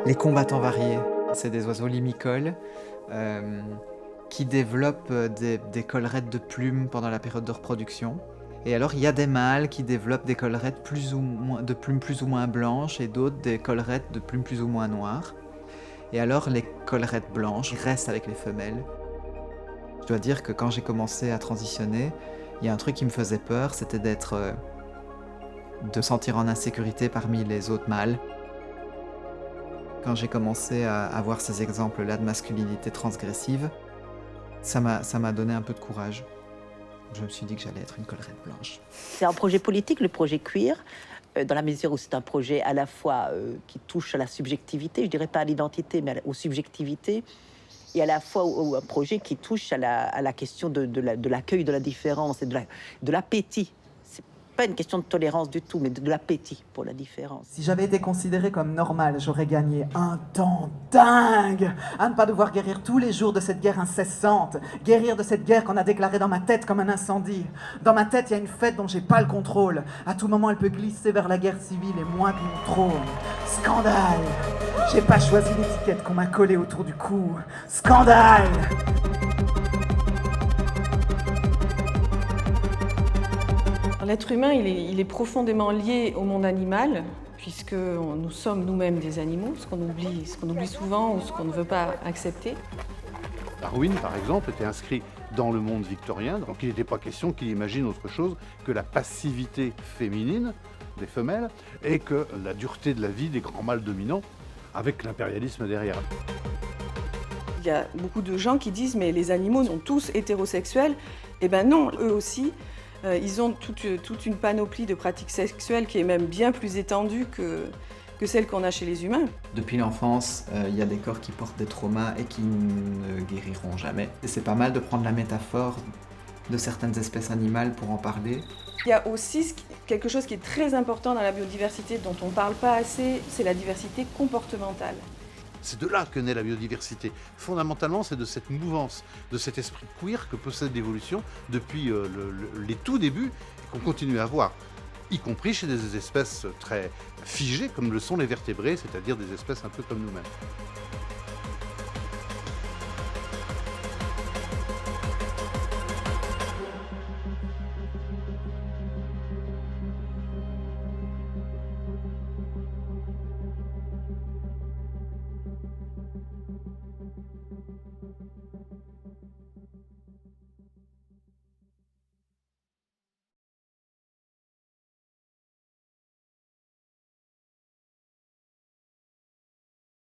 Les combattants variés, c'est des oiseaux limicoles euh, qui développent des collerettes de plumes pendant la période de reproduction. Et alors, il y a des mâles qui développent des collerettes de plumes plus ou moins blanches et d'autres des collerettes de plumes plus ou moins noires. Et alors, les collerettes blanches restent avec les femelles. Je dois dire que quand j'ai commencé à transitionner, il y a un truc qui me faisait peur, c'était de sentir en insécurité parmi les autres mâles. Quand j'ai commencé à avoir ces exemples-là de masculinité transgressive, ça m'a donné un peu de courage. Je me suis dit que j'allais être une collerette blanche. C'est un projet politique, le projet queer, dans la mesure où c'est un projet à la fois qui touche à la subjectivité, je dirais pas à l'identité, mais aux subjectivités, et à la fois un projet qui touche à la question de l'accueil de la différence et de l'appétit. C'est pas une question de tolérance du tout, mais de l'appétit pour la différence. Si j'avais été considéré comme normal, j'aurais gagné un temps dingue à ne pas devoir guérir tous les jours de cette guerre incessante, guérir de cette guerre qu'on a déclarée dans ma tête comme un incendie. Dans ma tête, il y a une fête dont j'ai pas le contrôle. À tout moment, elle peut glisser vers la guerre civile et moins que mon trône. Scandale! J'ai pas choisi l'étiquette qu'on m'a collée autour du cou. Scandale! L'être humain, il est profondément lié au monde animal, puisque nous sommes nous-mêmes des animaux, ce qu'on oublie souvent ou ce qu'on ne veut pas accepter. Darwin, par exemple, était inscrit dans le monde victorien, donc il n'était pas question qu'il imagine autre chose que la passivité féminine des femelles et que la dureté de la vie des grands mâles dominants, avec l'impérialisme derrière. Il y a beaucoup de gens qui disent « mais les animaux sont tous hétérosexuels ». Eh bien non, eux aussi. Ils ont toute une panoplie de pratiques sexuelles qui est même bien plus étendue que celle qu'on a chez les humains. Depuis l'enfance, il y a des corps qui portent des traumas et qui ne guériront jamais. Et c'est pas mal de prendre la métaphore de certaines espèces animales pour en parler. Il y a aussi quelque chose qui est très important dans la biodiversité dont on ne parle pas assez, c'est la diversité comportementale. C'est de là que naît la biodiversité. Fondamentalement, c'est de cette mouvance, de cet esprit queer que possède l'évolution depuis les tout débuts et qu'on continue à voir, y compris chez des espèces très figées comme le sont les vertébrés, c'est-à-dire des espèces un peu comme nous-mêmes.